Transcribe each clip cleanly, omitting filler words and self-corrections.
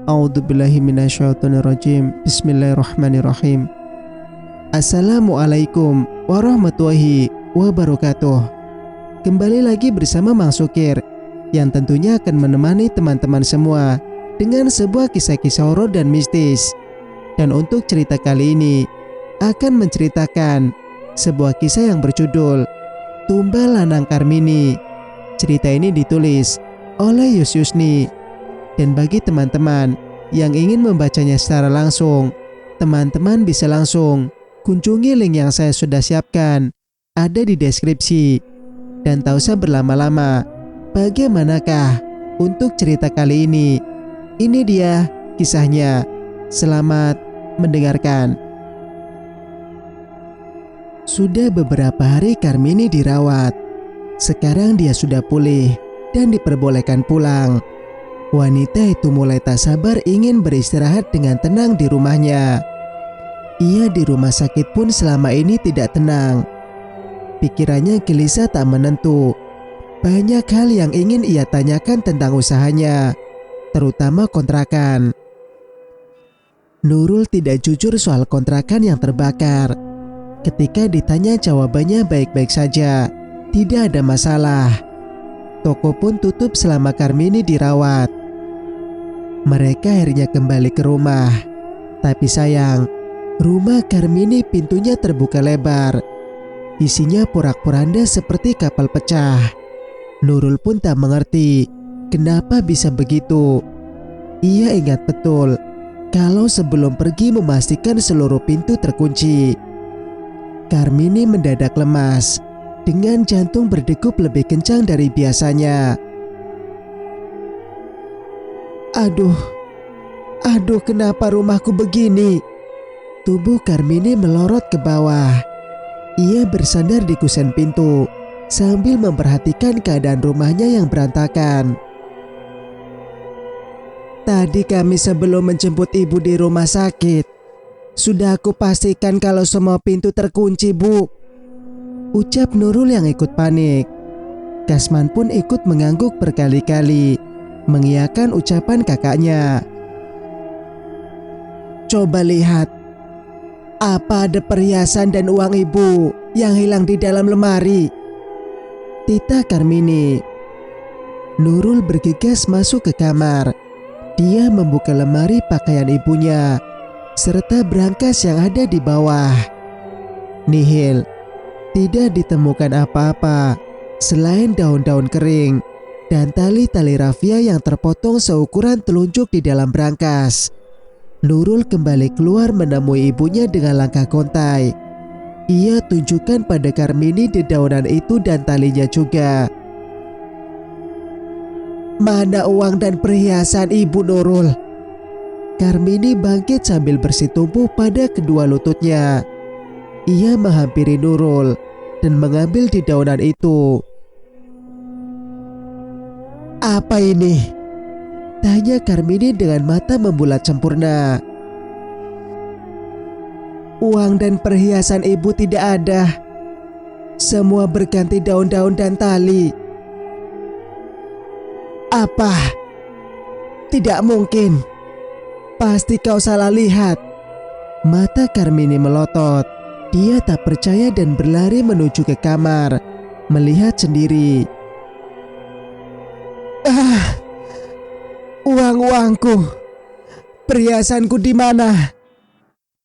A'udzubillahi minasyaitonirrajim. Bismillahirrahmanirrahim. Assalamualaikum warahmatullahi wabarakatuh. Kembali lagi bersama Mang Sukir, yang tentunya akan menemani teman-teman semua dengan sebuah kisah-kisah horor dan mistis. Dan untuk cerita kali ini akan menceritakan sebuah kisah yang berjudul Tumbal Lanang Karmini. Cerita ini ditulis oleh Yusni. Dan bagi teman-teman yang ingin membacanya secara langsung, teman-teman bisa langsung kunjungi link yang saya sudah siapkan, ada di deskripsi. Dan tak usah berlama-lama, bagaimanakah untuk cerita kali ini? Ini dia kisahnya. Selamat mendengarkan. Sudah beberapa hari Karmini dirawat. Sekarang dia sudah pulih dan diperbolehkan pulang. Wanita itu mulai tak sabar ingin beristirahat dengan tenang di rumahnya. Ia di rumah sakit pun selama ini tidak tenang. Pikirannya gelisah tak menentu. Banyak hal yang ingin ia tanyakan tentang usahanya, terutama kontrakan. Nurul tidak jujur soal kontrakan yang terbakar. Ketika ditanya jawabannya baik-baik saja, tidak ada masalah. Toko pun tutup selama Karmini dirawat. Mereka akhirnya kembali ke rumah. Tapi sayang, rumah Karmini pintunya terbuka lebar. Isinya porak-poranda seperti kapal pecah. Nurul pun tak mengerti kenapa bisa begitu. Ia ingat betul kalau sebelum pergi memastikan seluruh pintu terkunci. Karmini mendadak lemas dengan jantung berdegup lebih kencang dari biasanya. Aduh, kenapa rumahku begini? Tubuh Karmini melorot ke bawah. Ia bersandar di kusen pintu sambil memperhatikan keadaan rumahnya yang berantakan. Tadi kami sebelum menjemput ibu di rumah sakit, sudah aku pastikan kalau semua pintu terkunci, Bu. Ucap Nurul yang ikut panik. Kasman pun ikut mengangguk berkali-kali, mengiyakan ucapan kakaknya. Coba lihat, apa ada perhiasan dan uang ibu yang hilang di dalam lemari? Tita Karmini. Nurul bergegas masuk ke kamar. Dia membuka lemari pakaian ibunya serta brankas yang ada di bawah. Nihil, tidak ditemukan apa-apa selain daun-daun kering dan tali-tali rafia yang terpotong seukuran telunjuk di dalam brankas. Nurul kembali keluar menemui ibunya dengan langkah kontai. Ia tunjukkan pada Karmini dedaunan itu dan talinya juga. Mana uang dan perhiasan ibu, Nurul? Karmini bangkit sambil bersitubuh pada kedua lututnya. Ia menghampiri Nurul dan mengambil dedaunan itu. Apa ini? Tanya Karmini dengan mata membulat sempurna. Uang dan perhiasan ibu tidak ada. Semua berganti daun-daun dan tali. Apa? Tidak mungkin. Pasti kau salah lihat. Mata Karmini melotot. Dia tak percaya dan berlari menuju ke kamar, melihat sendiri. Uang-uangku, perhiasanku di mana?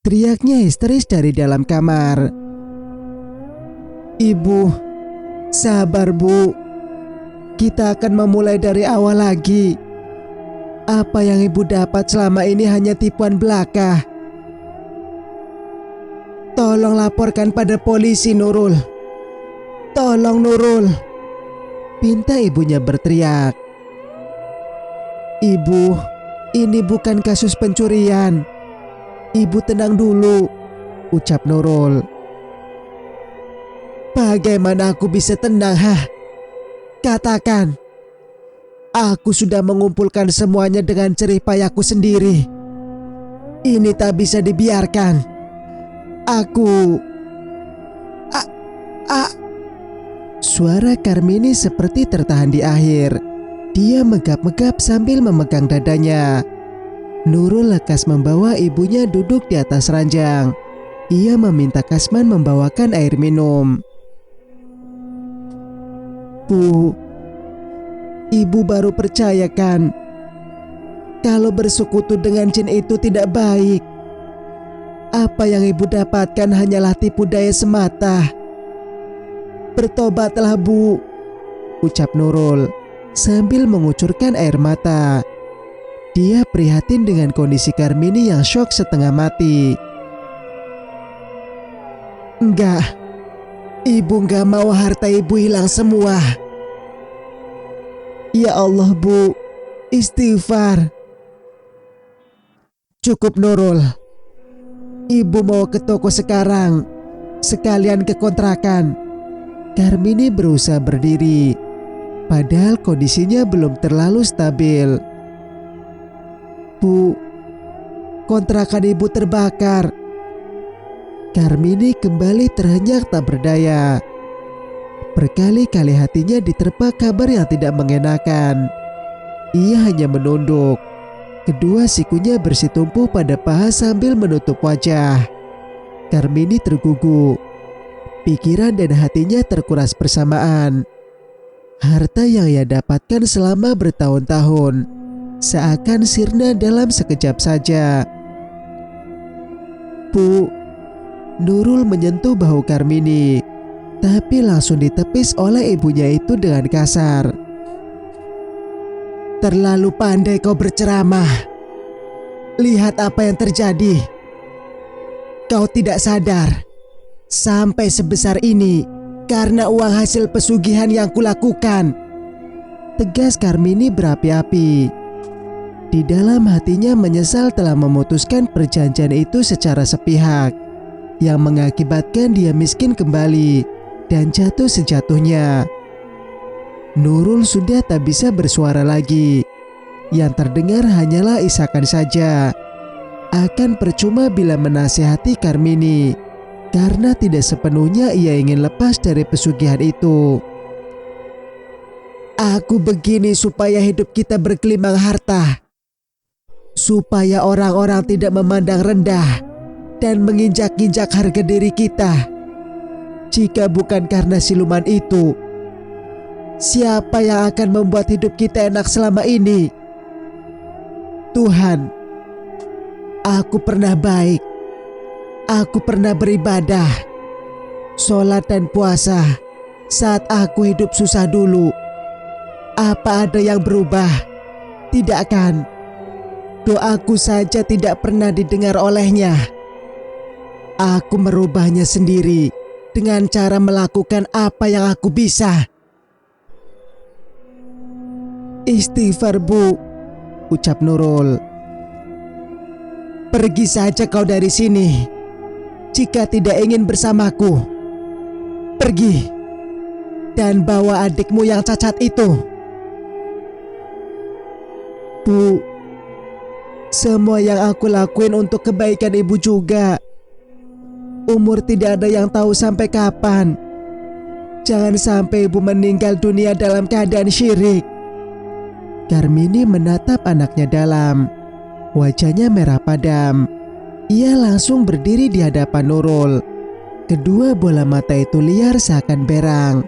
Teriaknya histeris dari dalam kamar. Ibu, sabar Bu. Kita akan memulai dari awal lagi. Apa yang ibu dapat selama ini hanya tipuan belaka. Tolong laporkan pada polisi, Nurul. Tolong, Nurul. Pinta ibunya berteriak. Ibu, ini bukan kasus pencurian. Ibu tenang dulu, ucap Nurul. Bagaimana aku bisa tenang, Katakan. Aku sudah mengumpulkan semuanya dengan jerih payahku sendiri. Ini tak bisa dibiarkan. Aku... Suara Karmini seperti tertahan di akhir. Dia megap-megap sambil memegang dadanya. Nurul lekas membawa ibunya duduk di atas ranjang. Ia meminta Kasman membawakan air minum. Bu, ibu baru percaya kan kalau bersekutu dengan jin itu tidak baik. Apa yang ibu dapatkan hanyalah tipu daya semata. Bertobatlah Bu, ucap Nurul sambil mengucurkan air mata. Dia prihatin dengan kondisi Karmini yang syok setengah mati. Enggak, ibu enggak mau harta ibu hilang semua. Ya Allah Bu, istighfar. Cukup Nurul, ibu mau ke toko sekarang, sekalian ke kontrakan. Karmini berusaha berdiri, padahal kondisinya belum terlalu stabil. Bu, kontrakan ibu terbakar. Karmini kembali terhenyak tak berdaya. Berkali-kali hatinya diterpa kabar yang tidak mengenakan. Ia hanya menunduk. Kedua sikunya bersitumpu pada paha sambil menutup wajah. Karmini tergugu. Pikiran dan hatinya terkuras bersamaan. Harta yang ia dapatkan selama bertahun-tahun seakan sirna dalam sekejap saja. Bu, Nurul menyentuh bahu Karmini, tapi langsung ditepis oleh ibunya itu dengan kasar. Terlalu pandai kau berceramah. Lihat apa yang terjadi. Kau tidak sadar sampai sebesar ini karena uang hasil pesugihan yang kulakukan. Tegas Karmini berapi-api. Di dalam hatinya menyesal telah memutuskan perjanjian itu secara sepihak, yang mengakibatkan dia miskin kembali dan jatuh sejatuhnya. Nurul sudah tak bisa bersuara lagi. Yang terdengar hanyalah isakan saja. Akan percuma bila menasihati Karmini, karena tidak sepenuhnya ia ingin lepas dari pesugihan itu. Aku begini supaya hidup kita bergelimang harta, supaya orang-orang tidak memandang rendah dan menginjak-injak harga diri kita. Jika bukan karena siluman itu, siapa yang akan membuat hidup kita enak selama ini? Tuhan, aku pernah baik. Aku pernah beribadah, sholat dan puasa saat aku hidup susah dulu. Apa ada yang berubah? Tidak kan? Doaku saja tidak pernah didengar olehnya. Aku merubahnya sendiri dengan cara melakukan apa yang aku bisa. Istighfar Bu, ucap Nurul. Pergi saja kau dari sini jika tidak ingin bersamaku. Pergi dan bawa adikmu yang cacat itu. Bu, semua yang aku lakuin untuk kebaikan ibu juga. Umur tidak ada yang tahu sampai kapan. Jangan sampai ibu meninggal dunia dalam keadaan syirik. Karmini menatap anaknya dalam. Wajahnya merah padam. Ia langsung berdiri di hadapan Nurul. Kedua bola mata itu liar seakan berang,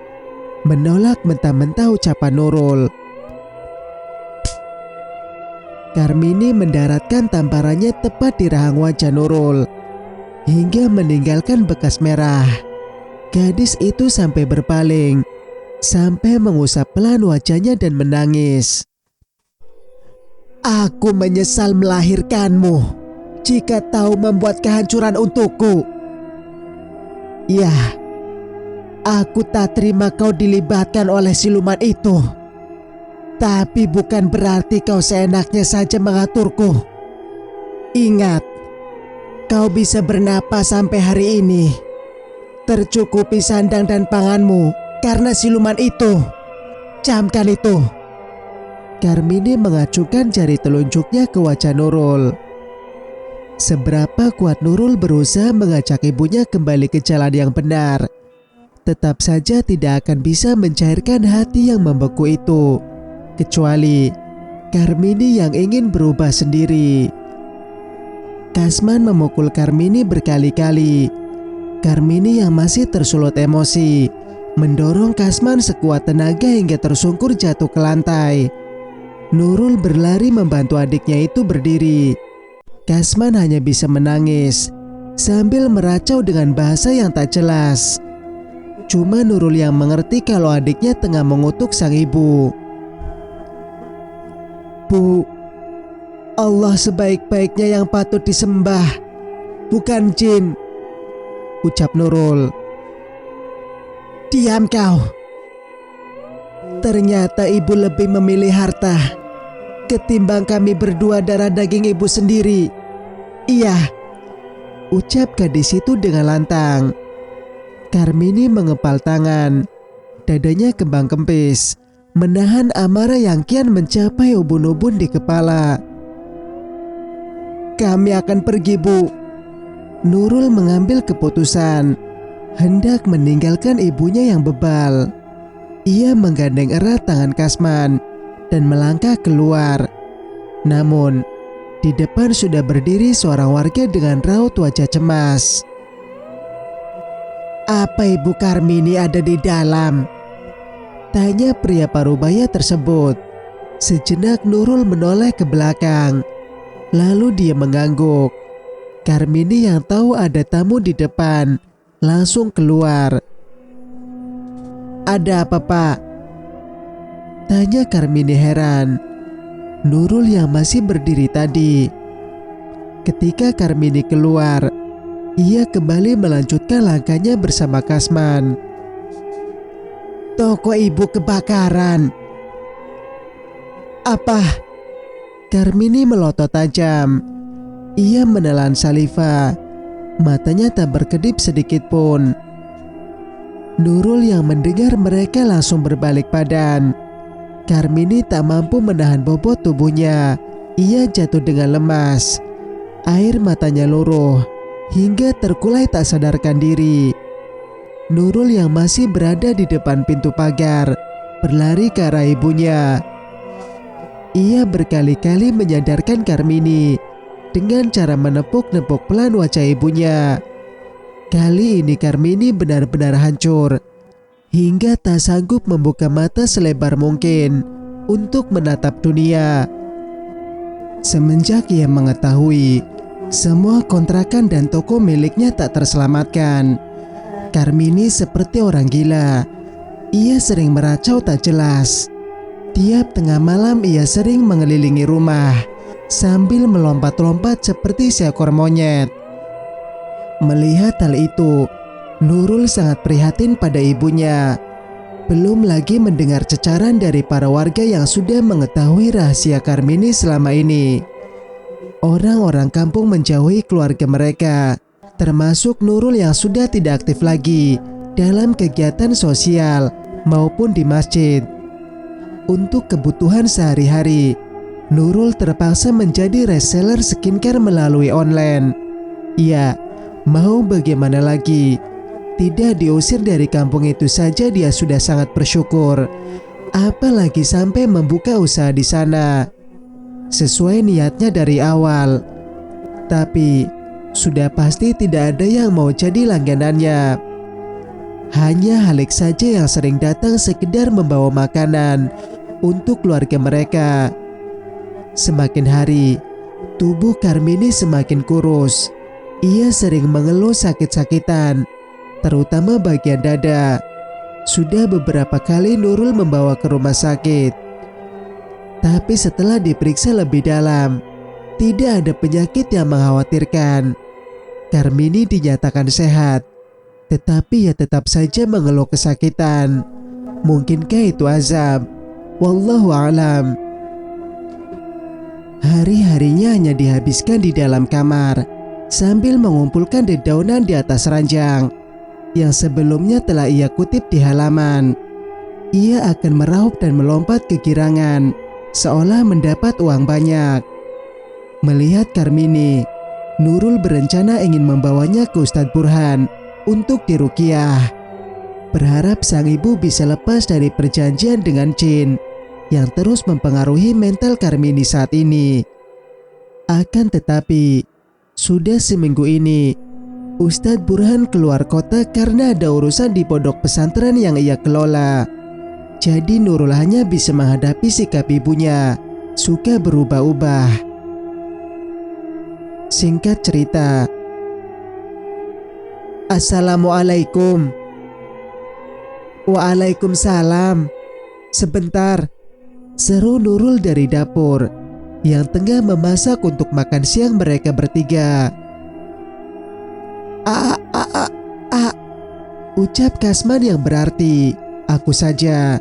menolak mentah-mentah ucapan Nurul. Karmini mendaratkan tamparannya tepat di rahang wajah Nurul hingga meninggalkan bekas merah. Gadis itu sampai berpaling, sampai mengusap pelan wajahnya dan menangis. Aku menyesal melahirkanmu jika tahu membuat kehancuran untukku. Ya, aku tak terima kau dilibatkan oleh siluman itu. Tapi bukan berarti kau seenaknya saja mengaturku. Ingat, kau bisa bernapas sampai hari ini, tercukupi sandang dan panganmu karena siluman itu. Camkan itu. Karmini mengacungkan jari telunjuknya ke wajah Nurul. Seberapa kuat Nurul berusaha mengajak ibunya kembali ke jalan yang benar, tetap saja tidak akan bisa mencairkan hati yang membeku itu. Kecuali Karmini yang ingin berubah sendiri. Kasman memukul Karmini berkali-kali. Karmini yang masih tersulut emosi mendorong Kasman sekuat tenaga hingga tersungkur jatuh ke lantai. Nurul berlari membantu adiknya itu berdiri. Kasman hanya bisa menangis sambil meracau dengan bahasa yang tak jelas. Cuma Nurul yang mengerti kalau adiknya tengah mengutuk sang ibu. "Bu, Allah sebaik-baiknya yang patut disembah, bukan jin," ucap Nurul. "Diam kau. Ternyata ibu lebih memilih harta ketimbang kami berdua darah daging ibu sendiri. Iya," ucap gadis itu dengan lantang. Karmini mengepal tangan, dadanya kembang kempis, menahan amarah yang kian mencapai ubun-ubun di kepala. "Kami akan pergi, Bu." Nurul mengambil keputusan, hendak meninggalkan ibunya yang bebal. Ia menggandeng erat tangan Kasman dan melangkah keluar. Namun, di depan sudah berdiri seorang warga dengan raut wajah cemas. "Apa Ibu Karmini ada di dalam?" tanya pria parubaya tersebut. Sejenak Nurul menoleh ke belakang, lalu dia mengangguk. Karmini yang tahu ada tamu di depan langsung keluar. "Ada apa, Pak?" tanya Karmini heran. Nurul yang masih berdiri tadi. Ketika Karmini keluar, ia kembali melanjutkan langkahnya bersama Kasman. "Toko ibu kebakaran." "Apa?" Karmini melotot tajam. Ia menelan saliva, matanya tak berkedip sedikit pun. Nurul yang mendengar mereka langsung berbalik badan. Karmini tak mampu menahan bobot tubuhnya. Ia jatuh dengan lemas. Air matanya luruh hingga terkulai tak sadarkan diri. Nurul yang masih berada di depan pintu pagar berlari ke arah ibunya. Ia berkali-kali menyadarkan Karmini dengan cara menepuk-nepuk pelan wajah ibunya. Kali ini Karmini benar-benar hancur hingga tak sanggup membuka mata selebar mungkin untuk menatap dunia. Semenjak ia mengetahui semua kontrakan dan toko miliknya tak terselamatkan, Karmini seperti orang gila. Ia sering meracau tak jelas. Tiap tengah malam ia sering mengelilingi rumah sambil melompat-lompat seperti seekor monyet. Melihat hal itu, Nurul sangat prihatin pada ibunya. Belum lagi mendengar cecaran dari para warga yang sudah mengetahui rahasia Karmini selama ini. Orang-orang kampung menjauhi keluarga mereka, termasuk Nurul yang sudah tidak aktif lagi dalam kegiatan sosial maupun di masjid. Untuk kebutuhan sehari-hari, Nurul terpaksa menjadi reseller skincare melalui online. Ya, mau bagaimana lagi? Tidak diusir dari kampung itu saja dia sudah sangat bersyukur. Apalagi sampai membuka usaha di sana. Sesuai niatnya dari awal. Tapi sudah pasti tidak ada yang mau jadi langganannya. Hanya Halik saja yang sering datang sekedar membawa makanan untuk keluarga mereka. Semakin hari, tubuh Karmini semakin kurus. Ia sering mengeluh sakit-sakitan, terutama bagian dada. Sudah beberapa kali Nurul membawa ke rumah sakit. Tapi setelah diperiksa lebih dalam, tidak ada penyakit yang mengkhawatirkan. Karmini dinyatakan sehat, tetapi ia tetap saja mengeluh kesakitan. Mungkinkah itu azab? Wallahu a'lam. Hari-harinya hanya dihabiskan di dalam kamar sambil mengumpulkan dedaunan di atas ranjang yang sebelumnya telah ia kutip di halaman. Ia akan meraup dan melompat kegirangan seolah mendapat uang banyak. Melihat Karmini, Nurul berencana ingin membawanya ke Ustadz Burhan untuk diruqyah. Berharap sang ibu bisa lepas dari perjanjian dengan jin yang terus mempengaruhi mental Karmini saat ini. Akan tetapi, Sudah seminggu ini, Ustadz Burhan keluar kota karena ada urusan di pondok pesantren yang ia kelola. Jadi Nurul hanya bisa menghadapi sikap ibunya, suka berubah-ubah. Singkat cerita, Assalamualaikum. Waalaikumsalam. Sebentar, seru Nurul dari dapur yang tengah memasak untuk makan siang mereka bertiga. Ucap Kasman yang berarti aku saja.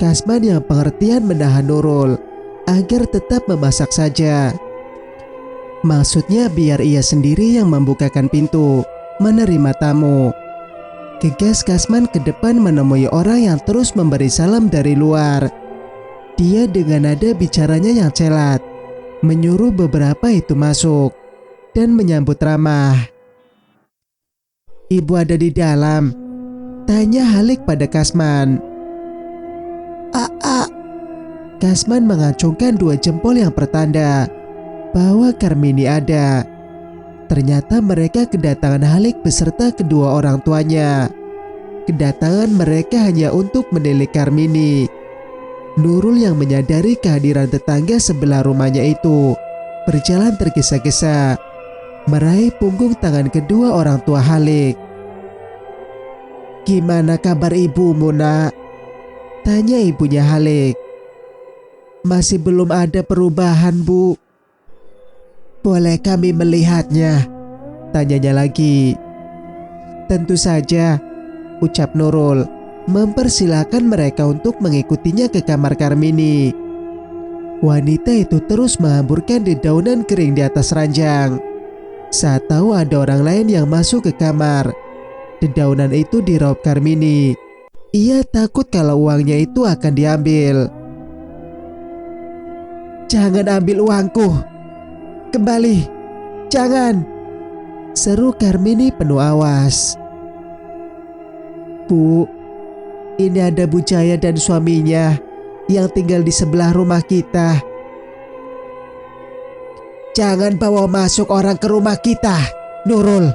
Kasman yang pengertian menahan Nurul agar tetap memasak saja. Maksudnya biar ia sendiri yang membukakan pintu menerima tamu. Gegas Kasman ke depan menemui orang yang terus memberi salam dari luar. Dia dengan nada bicaranya yang celat menyuruh beberapa itu masuk dan menyambut ramah. Ibu ada di dalam, tanya Halik pada Kasman. Kasman mengacungkan dua jempol yang pertanda bahwa Karmini ada. Ternyata mereka kedatangan Halik beserta kedua orang tuanya. Kedatangan mereka hanya untuk menilik Karmini. Nurul yang menyadari kehadiran tetangga sebelah rumahnya itu berjalan tergesa-gesa meraih punggung tangan kedua orang tua Halik. Gimana kabar ibumu, nak? Tanya ibunya Halik. Masih belum ada perubahan, Bu. Boleh kami melihatnya? Tanyanya lagi. Tentu saja, ucap Nurul, mempersilahkan mereka untuk mengikutinya ke kamar Karmini. Wanita itu terus menghamburkan dedaunan kering di atas ranjang. Saat tahu ada orang lain yang masuk ke kamar, dedaunan itu diraup Karmini. Ia takut kalau uangnya itu akan diambil. Jangan ambil uangku. Kembali. Jangan. Seru Karmini penuh awas. Bu, ini ada Bu Jaya dan suaminya yang tinggal di sebelah rumah kita. Jangan bawa masuk orang ke rumah kita, Nurul.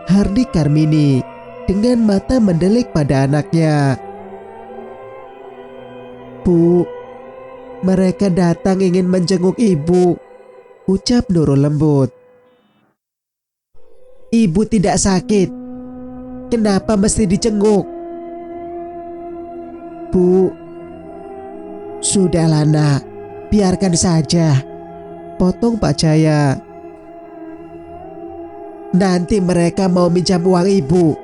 Hardik Karmini dengan mata mendelik pada anaknya. Bu, mereka datang ingin menjenguk ibu, ucap Nurul lembut. Ibu tidak sakit. Kenapa mesti dijenguk? Bu, sudahlah nak, biarkan saja. Potong Pak Jaya. Nanti mereka mau minjam uang ibu.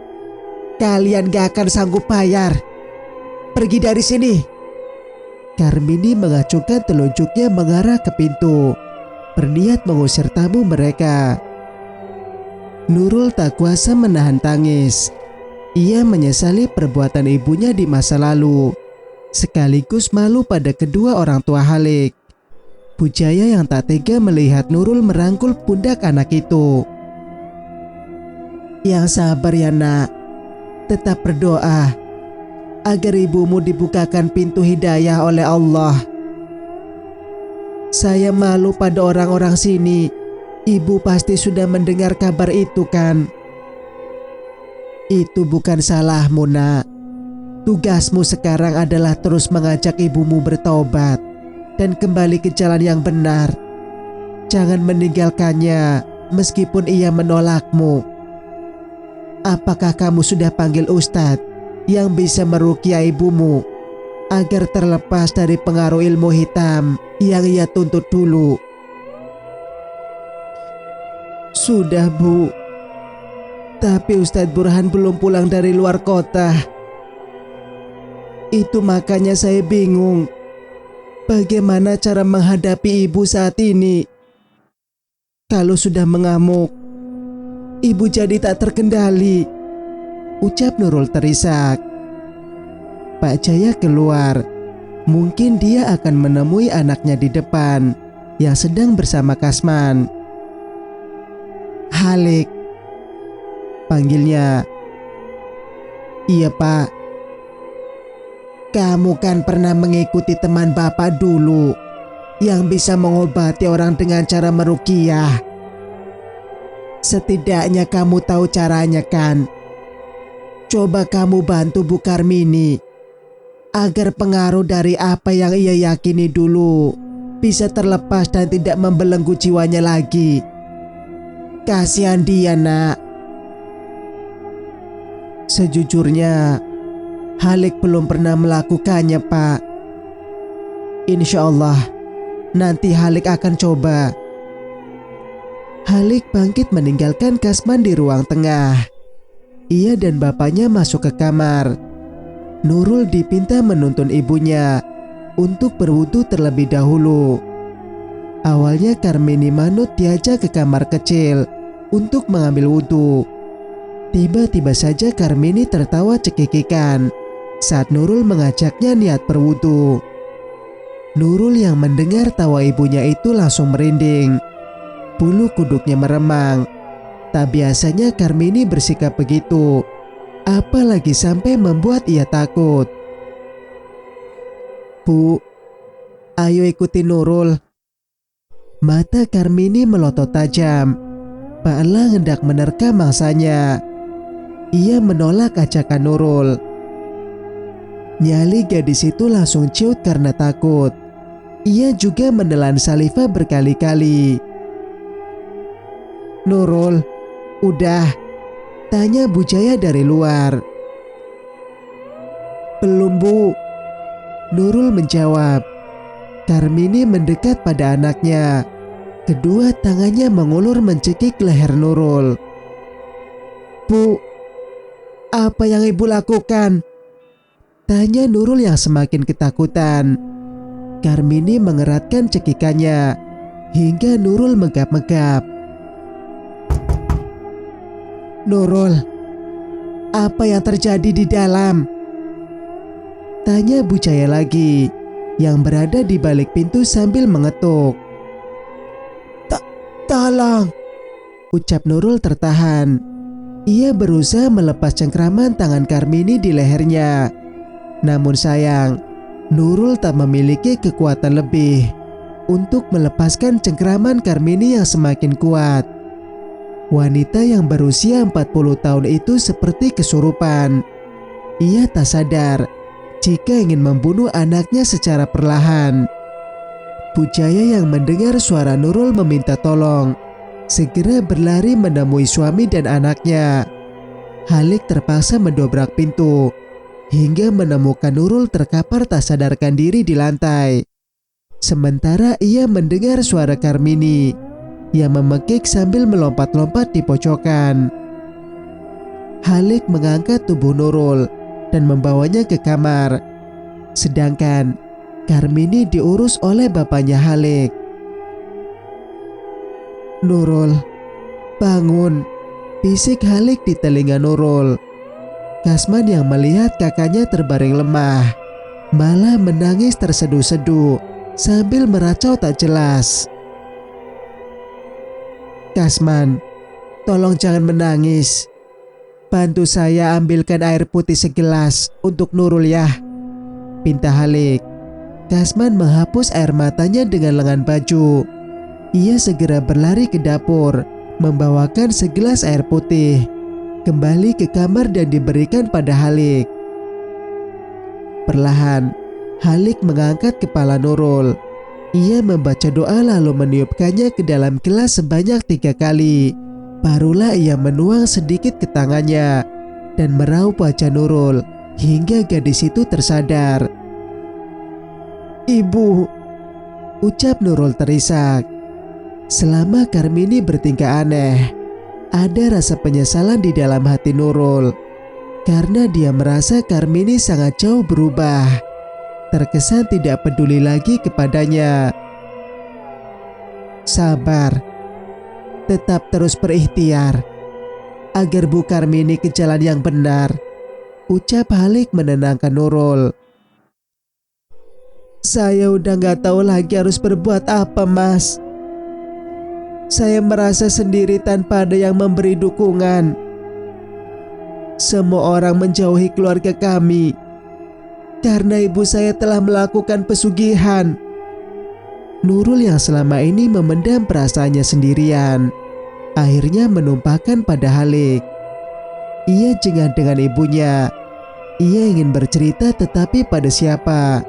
Kalian gak akan sanggup bayar. Pergi dari sini. Karmini mengacungkan telunjuknya mengarah ke pintu, berniat mengusir tamu mereka. Nurul tak kuasa menahan tangis. Ia menyesali perbuatan ibunya di masa lalu, sekaligus malu pada kedua orang tua Halik. Bu Jaya yang tak tega melihat Nurul merangkul pundak anak itu. Yang sabar ya nak, tetap berdoa agar ibumu dibukakan pintu hidayah oleh Allah. Saya malu pada orang-orang sini. Ibu pasti sudah mendengar kabar itu kan? Itu bukan salahmu nak. Tugasmu sekarang adalah terus mengajak ibumu bertaubat dan kembali ke jalan yang benar. Jangan meninggalkannya meskipun ia menolakmu. Apakah kamu sudah panggil ustadz yang bisa meruqyah ibumu agar terlepas dari pengaruh ilmu hitam yang ia tuntut dulu? Sudah Bu, tapi Ustadz Burhan belum pulang dari luar kota. Itu makanya saya bingung bagaimana cara menghadapi ibu saat ini. Kalau sudah mengamuk, ibu jadi tak terkendali, ucap Nurul terisak. Pak Jaya keluar. Mungkin dia akan menemui anaknya di depan yang sedang bersama Kasman. Halik, panggilnya. Iya Pak. Kamu kan pernah mengikuti teman Bapak dulu yang bisa mengobati orang dengan cara meruqyah. Setidaknya kamu tahu caranya kan? Coba kamu bantu Bu Karmini agar pengaruh dari apa yang ia yakini dulu bisa terlepas dan tidak membelenggu jiwanya lagi. Kasihan dia, Nak. Sejujurnya, Halik belum pernah melakukannya, Pak. Insya Allah, nanti Halik akan coba. Halik bangkit meninggalkan Kasman di ruang tengah. Ia dan bapaknya masuk ke kamar. Nurul dipinta menuntun ibunya untuk berwudu terlebih dahulu. Awalnya Karmini manut diajak ke kamar kecil untuk mengambil wudu. Tiba-tiba saja Karmini tertawa cekikikan saat Nurul mengajaknya niat berwudu. Nurul yang mendengar tawa ibunya itu langsung merinding. Bulu kuduknya meremang. Tak biasanya Karmini bersikap begitu, apalagi sampai membuat ia takut. Bu, ayo ikuti Nurul. Mata Karmini melotot tajam. Pak Elang hendak menerkam mangsanya. Ia menolak ajakan Nurul. Nyali gadis itu langsung ciut karena takut. Ia juga menelan saliva berkali-kali. Nurul, udah, tanya Bu Jaya dari luar. Belum, Bu. Nurul menjawab. Karmini mendekat pada anaknya. Kedua tangannya mengulur mencekik leher Nurul. Bu, apa yang ibu lakukan? Tanya Nurul yang semakin ketakutan. Karmini mengeratkan cekikannya hingga Nurul megap-megap. Nurul, apa yang terjadi di dalam? Tanya Bu Jaya lagi, yang berada di balik pintu sambil mengetuk. Tolong, ucap Nurul tertahan. Ia berusaha melepas cengkraman tangan Karmini di lehernya. Namun sayang, Nurul tak memiliki kekuatan lebih untuk melepaskan cengkraman Karmini yang semakin kuat. Wanita yang berusia 40 tahun itu seperti kesurupan. Ia tak sadar jika ingin membunuh anaknya secara perlahan. Bu Jaya yang mendengar suara Nurul meminta tolong segera berlari menemui suami dan anaknya. Halik terpaksa mendobrak pintu hingga menemukan Nurul terkapar tak sadarkan diri di lantai. Sementara ia mendengar suara Karmini yang memekik sambil melompat-lompat di pojokan. Halik mengangkat tubuh Nurul dan membawanya ke kamar. Sedangkan Karmini diurus oleh bapaknya Halik. Nurul, bangun, bisik Halik di telinga Nurul. Kasman yang melihat kakaknya terbaring lemah, malah menangis terseduh-seduh sambil meracau tak jelas. Kasman, tolong jangan menangis. Bantu saya ambilkan air putih segelas untuk Nurul ya, pinta Halik. Kasman menghapus air matanya dengan lengan baju. Ia segera berlari ke dapur, membawakan segelas air putih. Kembali ke kamar dan diberikan pada Halik. Perlahan, Halik mengangkat kepala Nurul. Ia membaca doa lalu meniupkannya ke dalam gelas sebanyak 3 kali. Barulah ia menuang sedikit ke tangannya dan meraup wajah Nurul hingga gadis itu tersadar. Ibu, ucap Nurul terisak. Selama Karmini bertingkah aneh, ada rasa penyesalan di dalam hati Nurul karena dia merasa Karmini sangat jauh berubah. Terkesan tidak peduli lagi kepadanya. Sabar, tetap terus berikhtiar agar Bu Karmini ke jalan yang benar, ucap Halik menenangkan Nurul. Saya udah gak tahu lagi harus berbuat apa, Mas. Saya merasa sendiri tanpa ada yang memberi dukungan. Semua orang menjauhi keluarga kami karena ibu saya telah melakukan pesugihan. Nurul yang selama ini memendam perasaannya sendirian, akhirnya menumpahkan pada Halik. Ia jengah dengan ibunya. Ia ingin bercerita tetapi pada siapa?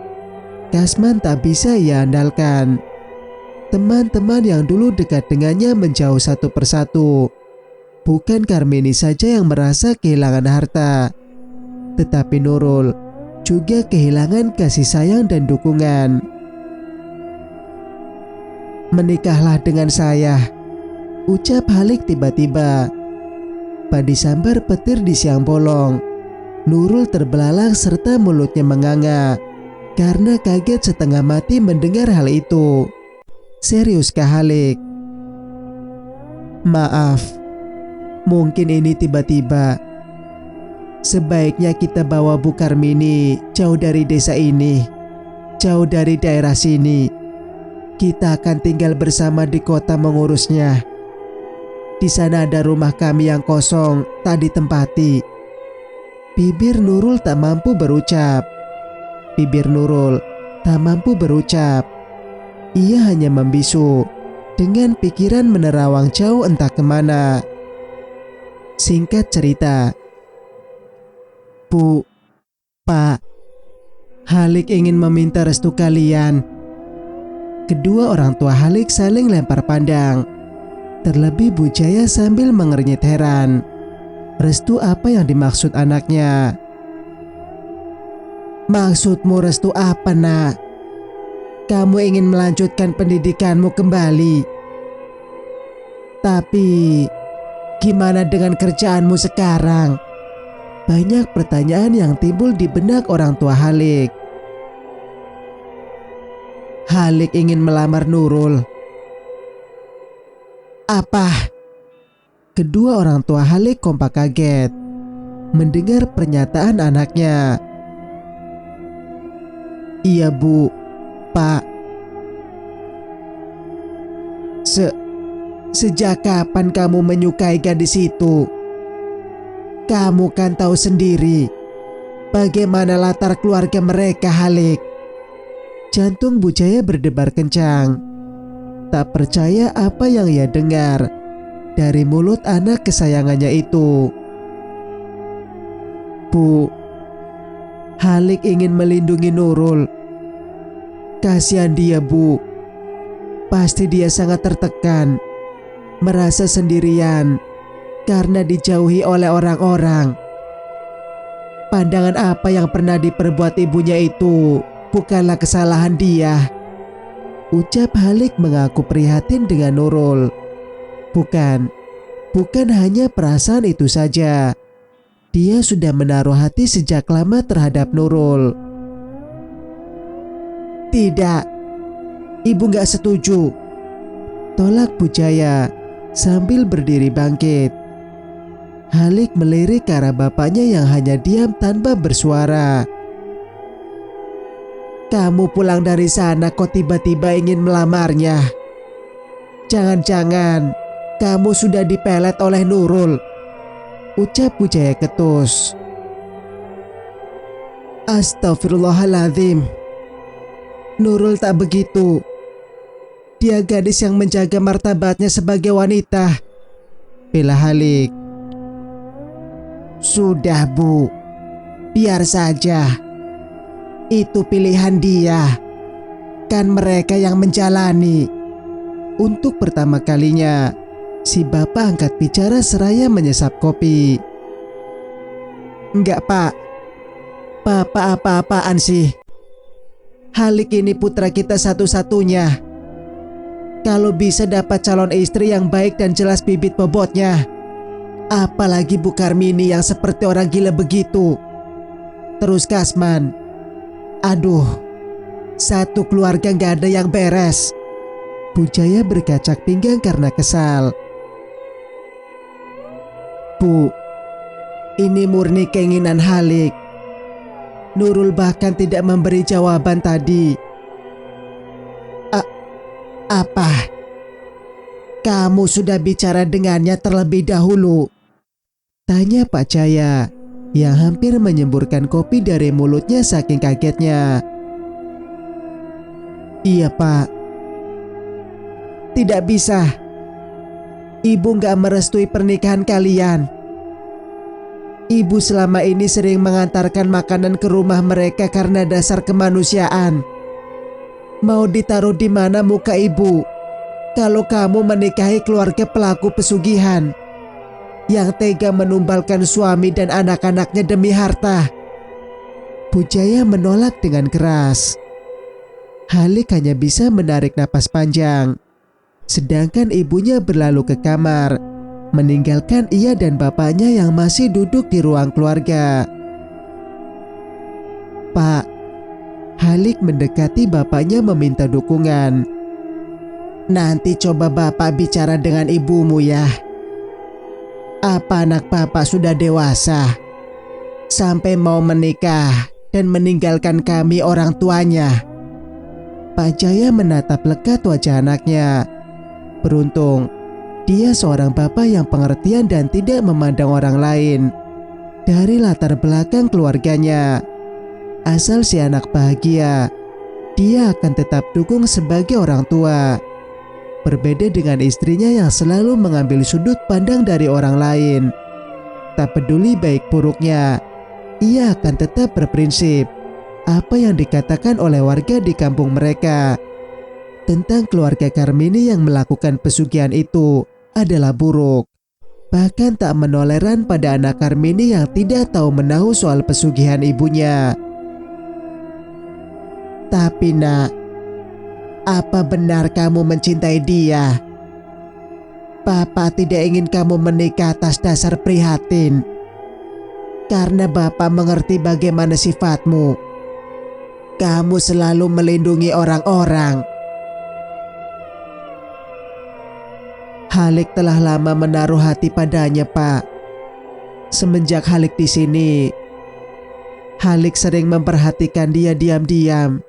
Kasman tak bisa ia andalkan. Teman-teman yang dulu dekat dengannya menjauh satu persatu. Bukan Karmini saja yang merasa kehilangan harta, tetapi Nurul juga kehilangan kasih sayang dan dukungan. "Menikahlah dengan saya," ucap Halik tiba-tiba. Padi sambar petir di siang bolong. Nurul terbelalak serta mulutnya menganga karena kaget setengah mati mendengar hal itu. "Seriuskah Halik?" "Maaf, mungkin ini tiba-tiba. Sebaiknya kita bawa Bu Karmini jauh dari desa ini, jauh dari daerah sini. Kita akan tinggal bersama di kota mengurusnya. Di sana ada rumah kami yang kosong, tak ditempati." Bibir Nurul tak mampu berucap. Ia hanya membisu dengan pikiran menerawang jauh entah kemana. Singkat cerita, "Bu, Pak, Halik ingin meminta restu kalian." Kedua orang tua Halik saling lempar pandang. Terlebih Bu Jaya sambil mengernyit heran. Restu apa yang dimaksud anaknya? "Maksudmu restu apa, Nak? Kamu ingin melanjutkan pendidikanmu kembali. Tapi gimana dengan kerjaanmu sekarang?" Banyak pertanyaan yang timbul di benak orang tua Halik. "Halik ingin melamar Nurul." "Apa?" Kedua orang tua Halik kompak kaget mendengar pernyataan anaknya. "Iya Bu, Pak." Sejak kapan kamu menyukai gadis itu? Kamu kan tahu sendiri bagaimana latar keluarga mereka, Halik." Jantung Bu Jaya berdebar kencang. Tak percaya apa yang ia dengar dari mulut anak kesayangannya itu. "Bu, Halik ingin melindungi Nurul. Kasihan dia, Bu. Pasti dia sangat tertekan, merasa sendirian karena dijauhi oleh orang-orang. Pandangan apa yang pernah diperbuat ibunya itu bukanlah kesalahan dia." Ucap Halik mengaku prihatin dengan Nurul. Bukan hanya perasaan itu saja. Dia sudah menaruh hati sejak lama terhadap Nurul. "Tidak, Ibu gak setuju," tolak Bu Jaya sambil berdiri bangkit. Halik melirik ke arah bapaknya yang hanya diam tanpa bersuara. "Kamu pulang dari sana kok tiba-tiba ingin melamarnya? Jangan-jangan kamu sudah dipelet oleh Nurul," ucap Bu Jaya ketus. "Astagfirullahaladzim. Nurul tak begitu. Dia gadis yang menjaga martabatnya sebagai wanita," bela Halik. "Sudah Bu, biar saja. Itu pilihan dia. Kan mereka yang menjalani." Untuk pertama kalinya, si bapak angkat bicara seraya menyesap kopi. "Enggak, Pak. Papa apa-apaan sih? Halik ini putra kita satu-satunya. Kalau bisa dapat calon istri yang baik dan jelas bibit bobotnya. Apalagi Bu Karmini yang seperti orang gila begitu. Terus Kasman. Aduh, satu keluarga gak ada yang beres." Bu Jaya berkacak pinggang karena kesal. "Bu, ini murni keinginan Halik. Nurul bahkan tidak memberi jawaban tadi." Apa? Kamu sudah bicara dengannya terlebih dahulu?" tanya Pak Jaya yang hampir menyemburkan kopi dari mulutnya saking kagetnya. "Iya, Pak." "Tidak bisa. Ibu gak merestui pernikahan kalian. Ibu selama ini sering mengantarkan makanan ke rumah mereka karena dasar kemanusiaan. Mau ditaruh di mana muka ibu kalau kamu menikahi keluarga pelaku pesugihan yang tega menumbalkan suami dan anak-anaknya demi harta? Pujaya menolak dengan keras. Halik hanya bisa menarik napas panjang, sedangkan ibunya berlalu ke kamar, meninggalkan ia dan bapaknya yang masih duduk di ruang keluarga. Pak, Halik mendekati bapaknya meminta dukungan. Nanti coba bapak bicara dengan ibumu ya. Apa anak bapak sudah dewasa sampai mau menikah dan meninggalkan kami orang tuanya? Pak Jaya menatap lekat wajah anaknya. Beruntung dia seorang bapak yang pengertian dan tidak memandang orang lain dari latar belakang keluarganya. Asal si anak bahagia, dia akan tetap dukung sebagai orang tua. Berbeda dengan istrinya yang selalu mengambil sudut pandang dari orang lain. Tak peduli baik buruknya, ia akan tetap berprinsip apa yang dikatakan oleh warga di kampung mereka tentang keluarga Karmini yang melakukan pesugihan itu adalah buruk. Bahkan tak menoleran pada anak Karmini yang tidak tahu menahu soal pesugihan ibunya. Tapi nak, apa benar kamu mencintai dia? Papa tidak ingin kamu menikah atas dasar prihatin, karena Bapak mengerti bagaimana sifatmu. Kamu selalu melindungi orang-orang. Halik telah lama menaruh hati padanya, Pak. Semenjak Halik di sini, Halik sering memperhatikan dia diam-diam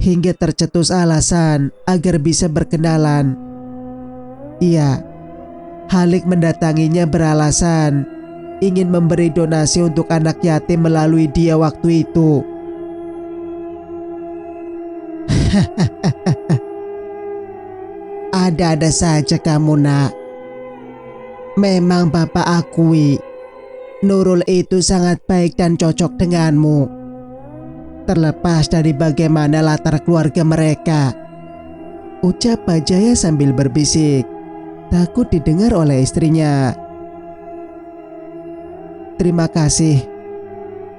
hingga tercetus alasan agar bisa berkenalan. Iya, Halik mendatanginya beralasan ingin memberi donasi untuk anak yatim melalui dia waktu itu. Ada-ada saja kamu, nak. Memang Bapak akui Nurul itu sangat baik dan cocok denganmu, terlepas dari bagaimana latar keluarga mereka, ucap Pak Jaya sambil berbisik, takut didengar oleh istrinya. Terima kasih,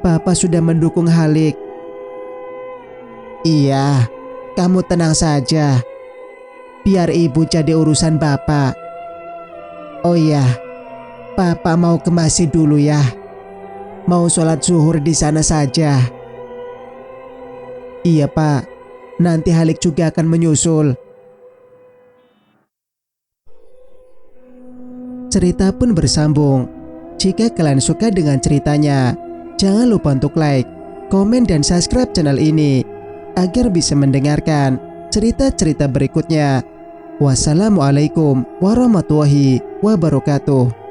Bapak sudah mendukung Halik. Iya, kamu tenang saja. Biar ibu jadi urusan Bapak. Oh iya, Bapak mau ke masjid dulu ya. Mau sholat zuhur di sana saja. Iya Pak, nanti Halik juga akan menyusul. Cerita pun bersambung. Jika kalian suka dengan ceritanya, jangan lupa untuk like, komen, dan subscribe channel ini agar bisa mendengarkan cerita-cerita berikutnya. Wassalamualaikum warahmatullahi wabarakatuh.